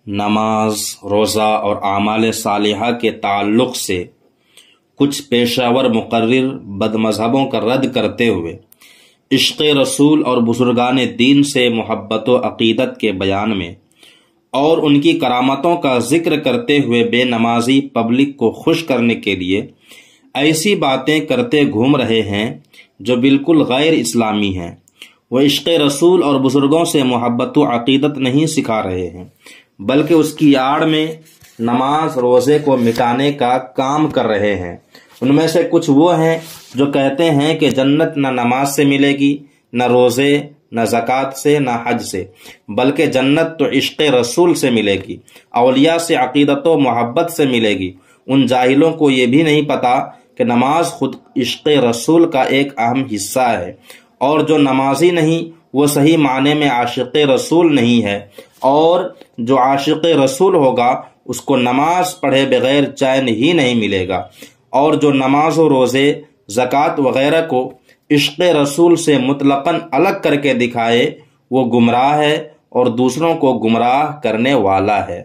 نماز، روزہ اور اعمال صالحہ کے تعلق سے کچھ پیشہ ور مقرر بد مذہبوں کا رد کرتے ہوئے عشق رسول اور بزرگان دین سے محبت و عقیدت کے بیان میں اور ان کی کرامتوں کا ذکر کرتے ہوئے بے نمازی پبلک کو خوش کرنے کے لیے ایسی باتیں کرتے گھوم رہے ہیں جو بالکل غیر اسلامی ہیں۔ وہ عشق رسول اور بزرگوں سے محبت و عقیدت نہیں سکھا رہے ہیں، بلکہ اس کی آڑ میں نماز روزے کو مٹانے کا کام کر رہے ہیں۔ ان میں سے کچھ وہ ہیں جو کہتے ہیں کہ جنت نہ نماز سے ملے گی، نہ روزے، نہ زکوٰۃ سے، نہ حج سے، بلکہ جنت تو عشق رسول سے ملے گی، اولیاء سے عقیدت و محبت سے ملے گی۔ ان جاہلوں کو یہ بھی نہیں پتا کہ نماز خود عشق رسول کا ایک اہم حصہ ہے، اور جو نمازی نہیں وہ صحیح معنی میں عاشق رسول نہیں ہے، اور جو عاشق رسول ہوگا اس کو نماز پڑھے بغیر چین ہی نہیں ملے گا، اور جو نماز و روزے، زکوٰۃ وغیرہ کو عشق رسول سے مطلقاً الگ کر کے دکھائے وہ گمراہ ہے اور دوسروں کو گمراہ کرنے والا ہے۔